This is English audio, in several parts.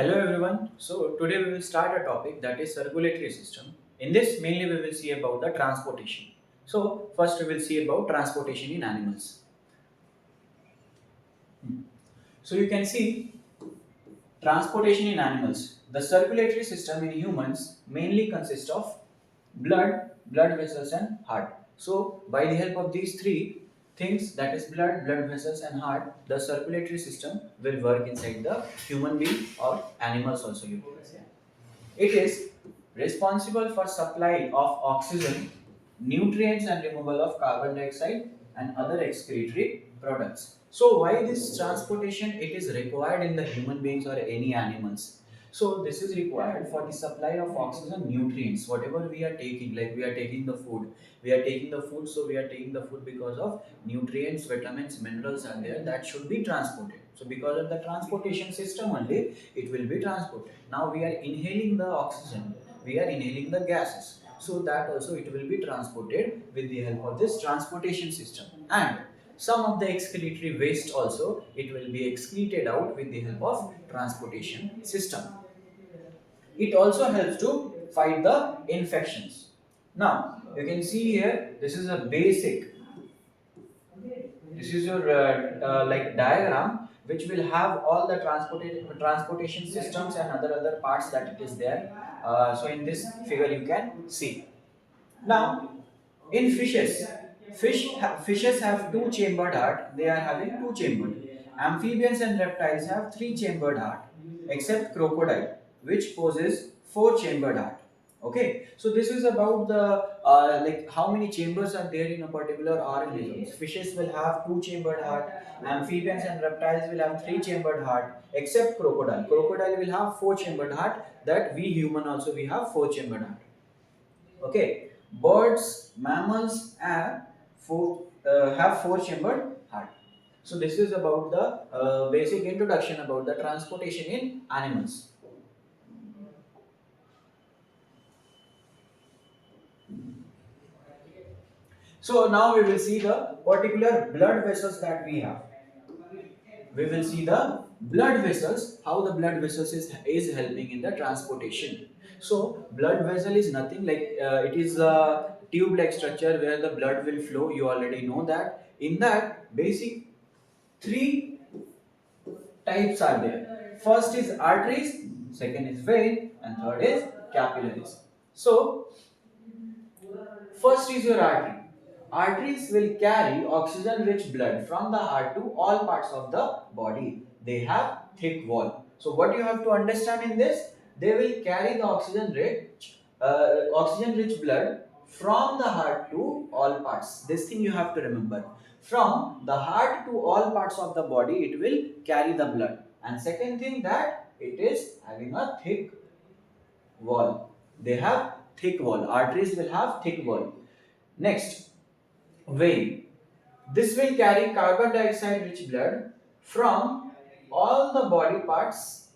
Hello everyone. So today we will start a topic that is circulatory system. In this mainly we will see about the transportation. So first we will see about transportation in animals. So you can see transportation in animals. The circulatory system in humans mainly consists of blood vessels and heart. So by the help of these three things, that is blood vessels and heart, the circulatory system will work inside the human being or animals also you can say. It is responsible for supply of oxygen, nutrients and removal of carbon dioxide and other excretory products. So why this transportation it is required in the human beings or any animals? So this is required for the supply of oxygen, nutrients, whatever we are taking, like we are taking the food. We are taking the food, so we are taking the food because of nutrients, vitamins, minerals are there that should be transported. So because of the transportation system only, it will be transported. Now we are inhaling the oxygen, we are inhaling the gases, so that also it will be transported with the help of this transportation system. And some of the excretory waste also it will be excreted out with the help of transportation system. It also helps to fight the infections. Now you can see here, this is a basic, this is your like diagram which will have all the transportation systems and other parts that it is there. So in this figure you can see. Now in fishes, fishes have two chambered heart. They are having two chambered. Amphibians and reptiles have three chambered heart, except crocodile, which possesses four chambered heart. Okay, so this is about the like how many chambers are there in a particular organism. Fishes will have two chambered heart. Amphibians and reptiles will have three chambered heart, except crocodile. Crocodile will have four chambered heart. That we human also we have four chambered heart. Okay, birds, mammals, and have four chambered heart. So this is about the basic introduction about the transportation in animals. So now we will see the particular blood vessels that we have. We will see the blood vessels, how the blood vessels is helping in the transportation. So blood vessel is nothing like it is a tube like structure where the blood will flow. You already know that. In that basic three types are there. First is arteries, second is vein, and third is capillaries. So first is your artery. Arteries will carry oxygen rich blood from the heart to all parts of the body. They have thick wall. So what you have to understand in this, they will carry the oxygen rich blood from the heart to all parts. This thing you have to remember. From the heart to all parts of the body, it will carry the blood. And second thing that it is having a thick wall. They have thick wall. Arteries will have thick wall. Next, vein. This will carry carbon dioxide rich blood from all the body parts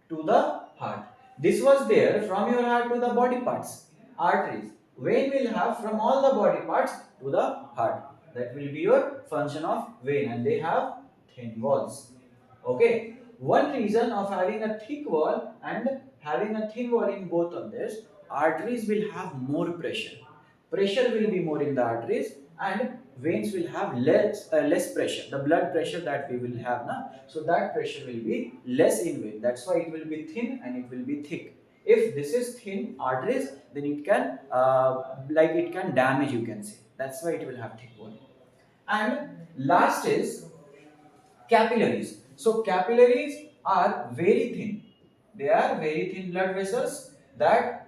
to the heart. This was there from your heart to the body parts. Arteries. Vein will have from all the body parts to the heart. That will be your function of vein, and they have thin walls. Okay. One reason of having a thick wall and having a thin wall in both of this, arteries will have more pressure. Pressure will be more in the arteries, and veins will have less pressure. The blood pressure that we will have now, so that pressure will be less in vein. That's why it will be thin and it will be thick. If this is thin arteries, then it can like it can damage, you can say. That's why it will have thick wall. And last is capillaries. So capillaries are very thin. They are very thin blood vessels that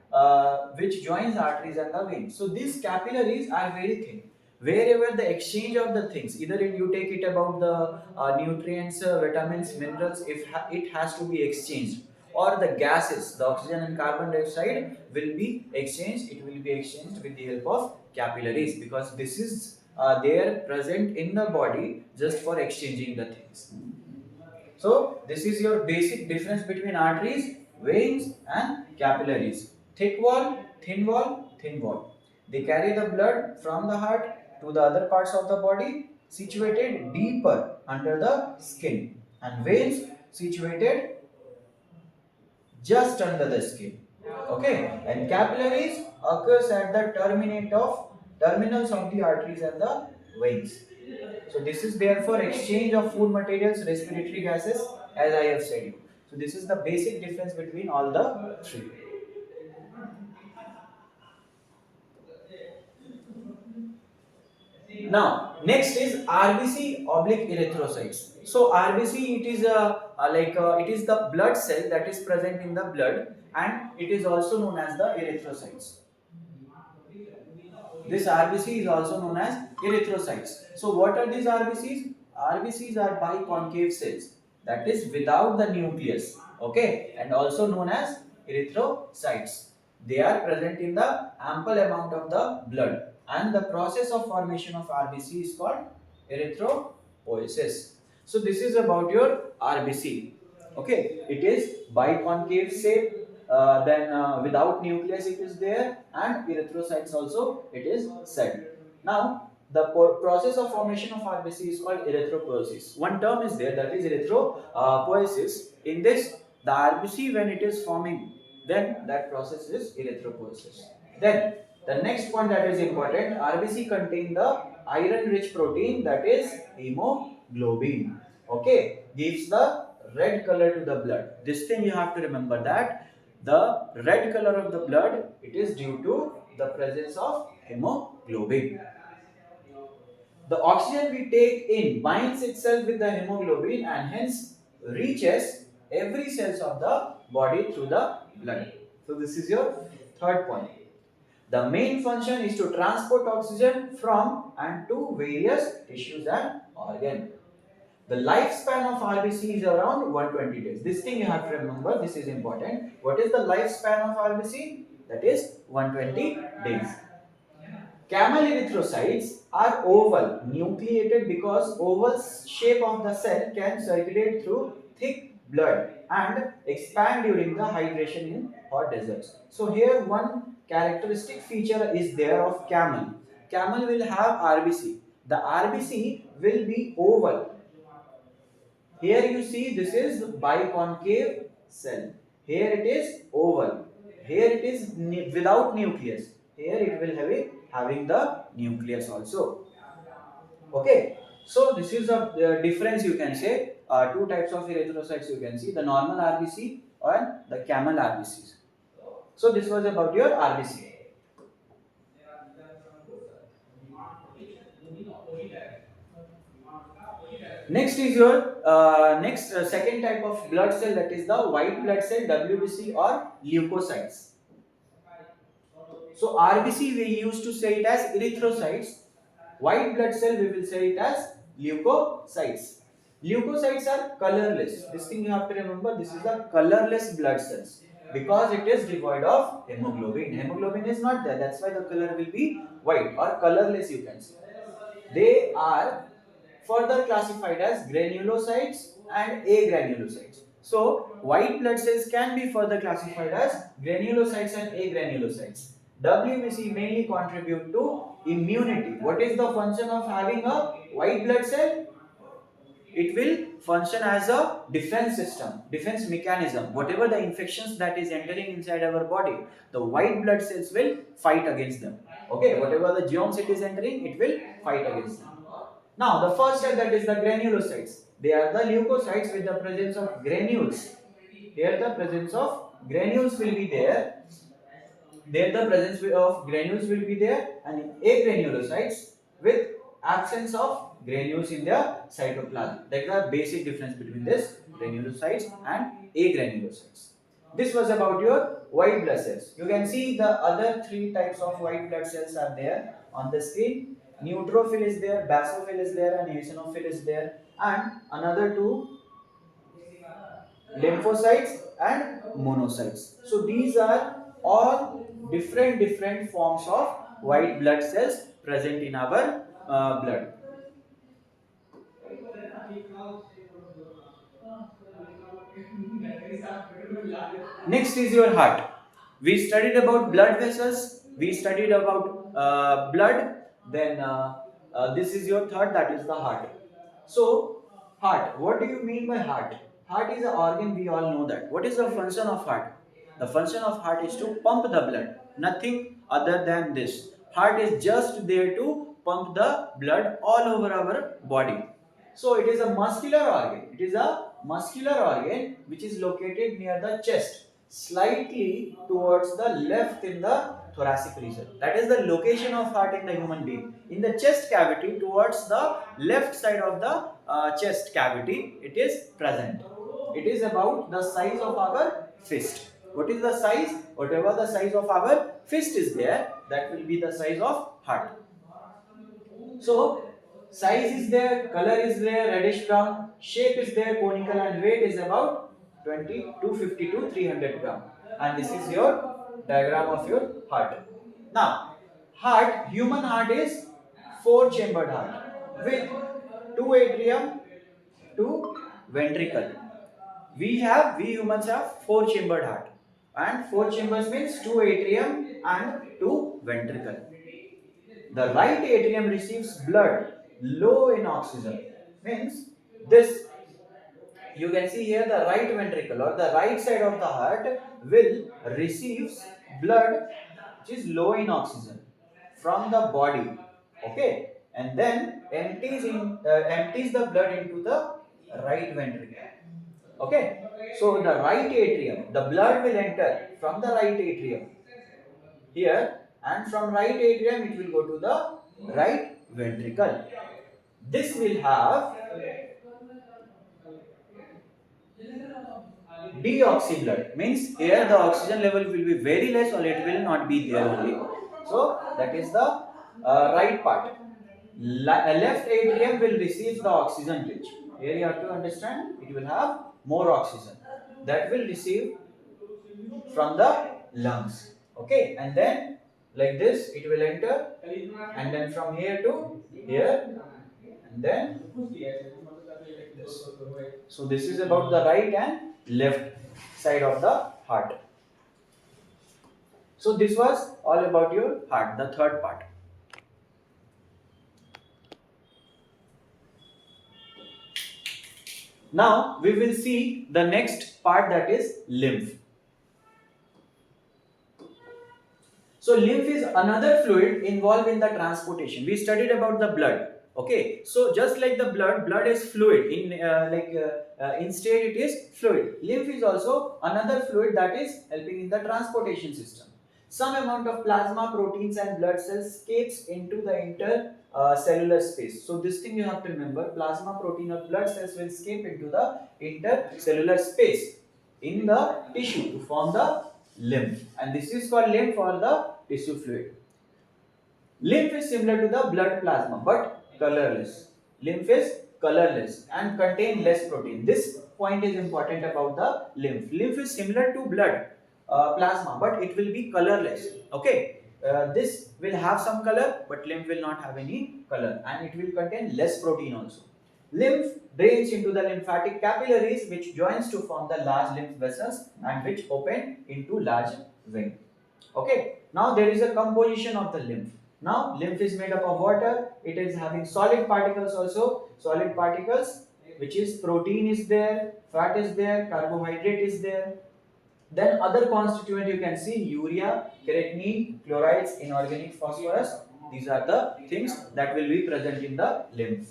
which joins arteries and the veins. So these capillaries are very thin. Wherever the exchange of the things, either you take it about the nutrients, vitamins, minerals, if it has to be exchanged, or the gases, the oxygen and carbon dioxide will be exchanged. It will be exchanged with the help of capillaries, because this is they are present in the body just for exchanging the things. So this is your basic difference between arteries, veins and capillaries. Thick wall, thin wall, thin wall. They carry the blood from the heart to the other parts of the body situated deeper under the skin, and veins situated just under the skin. Okay, and capillaries occurs at the terminals of the arteries and the veins. So this is there for exchange of food materials, respiratory gases, as I have said you. So this is the basic difference between all the three. Now, next is RBC oblique erythrocytes. So RBC, it is it is the blood cell that is present in the blood, and it is also known as the erythrocytes. This RBC is also known as erythrocytes. So what are these RBCs? RBCs are biconcave cells, that is without the nucleus, okay, and also known as erythrocytes. They are present in the ample amount of the blood, and the process of formation of RBC is called erythropoiesis. So this is about your RBC. Okay, it is biconcave shape, then without nucleus it is there, and erythrocytes also it is said. Now the process of formation of RBC is called erythropoiesis. One term is there, that is erythropoiesis. In this, the RBC, when it is forming, then that process is erythropoiesis. Then the next point that is important, RBC contain the iron rich protein, that is hemoglobin. Okay, gives the red color to the blood. This thing you have to remember, that the red color of the blood, it is due to the presence of hemoglobin. The oxygen we take in binds itself with the hemoglobin and hence reaches every cells of the body through the blood. So this is your third point. The main function is to transport oxygen from and to various tissues and organs. The lifespan of RBC is around 120 days. This thing you have to remember, this is important. What is the lifespan of RBC? That is 120 days. Camel erythrocytes are oval, nucleated, because oval shape of the cell can circulate through thick blood and expand during the hydration in hot deserts. So here one characteristic feature is there of camel. Camel will have RBC. The RBC will be oval. Here you see this is biconcave cell. Here it is oval. Here it is without nucleus. Here it will have it having the nucleus also. Okay. So this is a difference, you can say. Two types of erythrocytes you can see, the normal RBC and the camel RBCs. So this was about your RBC. Next is your second type of blood cell, that is the white blood cell, WBC, or leukocytes. So RBC we used to say it as erythrocytes. White blood cell we will say it as leukocytes. Leukocytes are colorless. This thing you have to remember. This is the colorless blood cells because it is devoid of hemoglobin. Hemoglobin is not there. That's why the color will be white or colorless, you can say. They are further classified as granulocytes and agranulocytes. So white blood cells can be further classified as granulocytes and agranulocytes. WBC mainly contribute to immunity. What is the function of having a white blood cell? It will function as a defense system, defense mechanism. Whatever the infections that is entering inside our body, the white blood cells will fight against them. Okay, whatever the germs it is entering, it will fight against them. Now, the first step, that is the granulocytes. They are the leukocytes with the presence of granules. Here the presence of granules will be there. There the presence of granules will be there, and agranulocytes with absence of granules in their cytoplasm. That is the basic difference between this granulocytes and agranulocytes. This was about your white blood cells. You can see the other three types of white blood cells are there on the screen. Neutrophil is there, basophil is there, and eosinophil is there, and another two, lymphocytes and monocytes. So these are all different forms of white blood cells present in our blood. Next is your heart. We studied about blood vessels. We studied about blood. Then this is your third, that is the heart. So heart. What do you mean by heart? Heart is an organ, we all know that. What is the function of heart? The function of heart is to pump the blood. Nothing other than this. Heart is just there to pump the blood all over our body. So it is a muscular organ. It is a muscular organ which is located near the chest, slightly towards the left in the thoracic region. That is the location of heart in the human being. In the chest cavity, towards the left side of the chest cavity, it is present. It is about the size of our fist. What is the size? Whatever the size of our fist is there, that will be the size of heart. So, size is there, color is there, reddish brown, shape is there, conical, and weight is about 20, 250 to 300 gram. And this is your diagram of your heart. Now, heart, human heart is 4-chambered heart with 2 atrium, 2 ventricle. We humans have 4-chambered heart, and 4 chambers means 2 atrium and 2 ventricle. The right atrium receives blood low in oxygen. Means this, you can see here, the right ventricle or the right side of the heart will receives blood which is low in oxygen from the body. Okay, and then empties the blood into the right ventricle. Okay, so the right atrium, the blood will enter from the right atrium here, and from right atrium it will go to the right ventricle. This will have deoxy blood, means here the oxygen level will be very less or it will not be there only. So that is the right part. Left atrium will receive the oxygen rich. Here you have to understand, it will have more oxygen that will receive from the lungs. Okay, and then like this it will enter, and then from here to here, and then this. So this is about the right and left side of the heart. So this was all about your heart, the third part. Now we will see the next part, that is lymph. So lymph is another fluid involved in the transportation. We studied about the blood. Okay, so just like the blood is fluid. Instead it is fluid. Lymph is also another fluid that is helping in the transportation system. Some amount of plasma, proteins, and blood cells escapes into the intercellular space. So this thing you have to remember: plasma, protein, or blood cells will escape into the intercellular space in the tissue to form the lymph, and this is called lymph or the tissue fluid. Lymph is similar to the blood plasma but colorless. Lymph is colorless and contain less protein. This point is important about the lymph. Lymph is similar to blood plasma but it will be colorless. Okay, this will have some color but lymph will not have any color, and it will contain less protein also. Lymph drains into the lymphatic capillaries which joins to form the large lymph vessels and which open into large vein. Okay, now there is a composition of the lymph. Now lymph is made up of water. It is having solid particles also. Solid particles, which is protein is there, fat is there, carbohydrate is there. Then other constituent you can see: urea, creatinine, chlorides, inorganic phosphorus. These are the things that will be present in the lymph.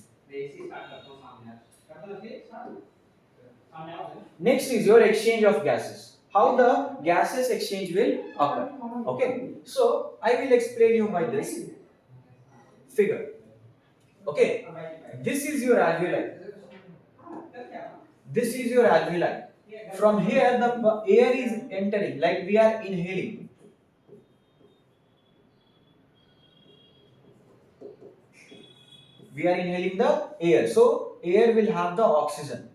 Next is your exchange of gases. How the gases exchange will occur. Okay, so I will explain you by this figure. Okay, this is your alveoli. This is your alveoli. From here the air is entering, like we are inhaling. We are inhaling the air. So air will have the oxygen.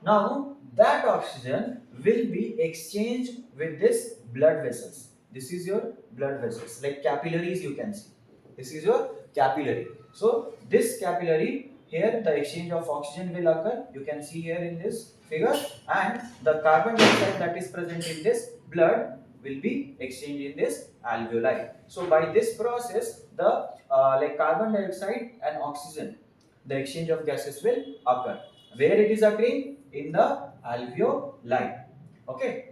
Now that oxygen will be exchanged with this blood vessels. This is your blood vessels, like capillaries you can see. This is your capillary. So this capillary, here the exchange of oxygen will occur. You can see here in this figure, and the carbon dioxide that is present in this blood will be exchanged in this alveoli. So by this process, the carbon dioxide and oxygen, the exchange of gases will occur. Where it is occurring? In the alveoli. Okay.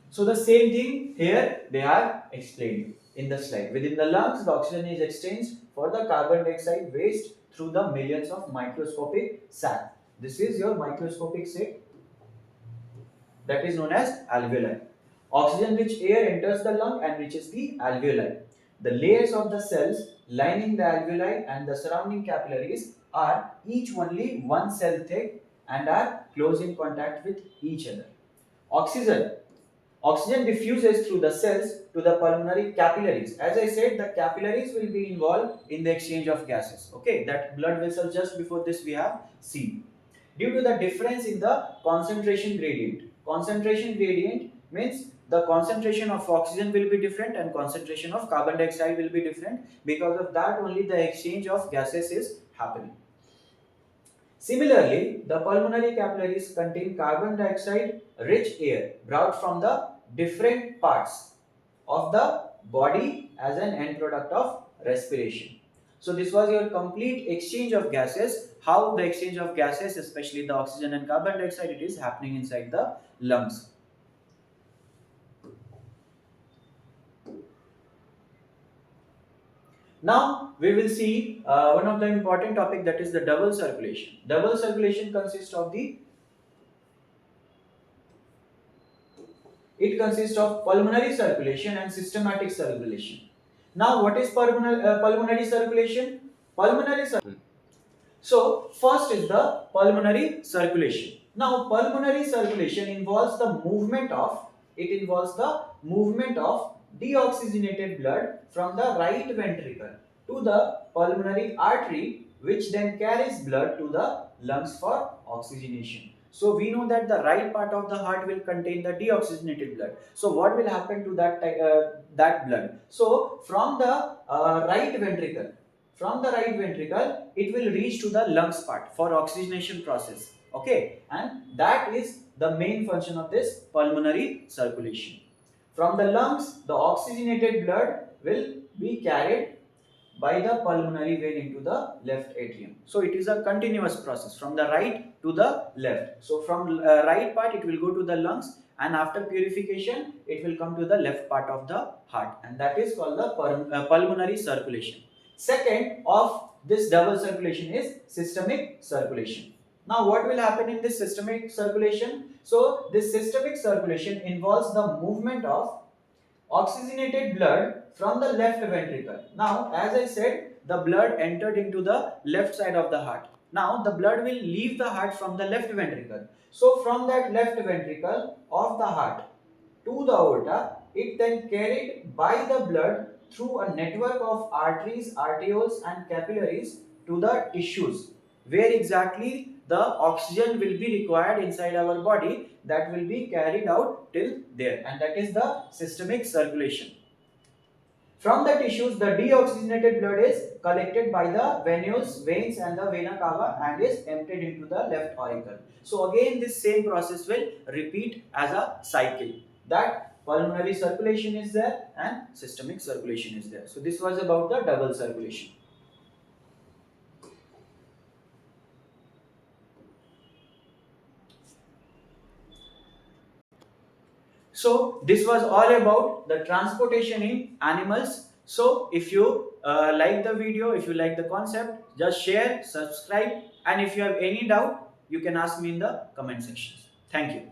So the same thing here they have explained in the slide. Within the lungs, the oxygen is exchanged for the carbon dioxide waste through the millions of microscopic sac. This is your microscopic sac that is known as alveoli. Oxygen-rich air enters the lung and reaches the alveoli. The layers of the cells lining the alveoli and the surrounding capillaries are each only one cell thick and are close in contact with each other. Oxygen Oxygen diffuses through the cells to the pulmonary capillaries. As I said, the capillaries will be involved in the exchange of gases. Okay, that blood vessel just before this we have seen. Due to the difference in the concentration gradient. Concentration gradient means the concentration of oxygen will be different and concentration of carbon dioxide will be different. Because of that only the exchange of gases is happening. Similarly, the pulmonary capillaries contain carbon dioxide rich air brought from the different parts of the body as an end product of respiration. So this was your complete exchange of gases, how the exchange of gases, especially the oxygen and carbon dioxide, it is happening inside the lungs. Now we will see one of the important topic, that is the double circulation. Double circulation consists of pulmonary circulation and systematic circulation. Now what is pulmonary circulation? Pulmonary circulation. So first is the pulmonary circulation. Now pulmonary circulation involves the movement of deoxygenated blood from the right ventricle to the pulmonary artery, which then carries blood to the lungs for oxygenation. So we know that the right part of the heart will contain the deoxygenated blood. So what will happen to that blood? So from the right ventricle, it will reach to the lungs part for oxygenation process. Okay, and that is the main function of this pulmonary circulation. From the lungs, the oxygenated blood will be carried by the pulmonary vein into the left atrium. So it is a continuous process from the right to the left. So from right part it will go to the lungs, and after purification it will come to the left part of the heart, and that is called the pulmonary circulation. Second of this double circulation is systemic circulation. Now what will happen in this systemic circulation? So this systemic circulation involves the movement of oxygenated blood from the left ventricle. Now as I said, the blood entered into the left side of the heart. Now the blood will leave the heart from the left ventricle. So from that left ventricle of the heart to the aorta, it then carried by the blood through a network of arteries, arterioles and capillaries to the tissues, where exactly the oxygen will be required inside our body, that will be carried out till there, and that is the systemic circulation. From the tissues, the deoxygenated blood is collected by the veins and the vena cava and is emptied into the left auricle. So again this same process will repeat as a cycle, that pulmonary circulation is there and systemic circulation is there. So this was about the double circulation. So this was all about the transportation in animals. So if you like the video, if you like the concept, just share, subscribe, and if you have any doubt, you can ask me in the comment section. Thank you.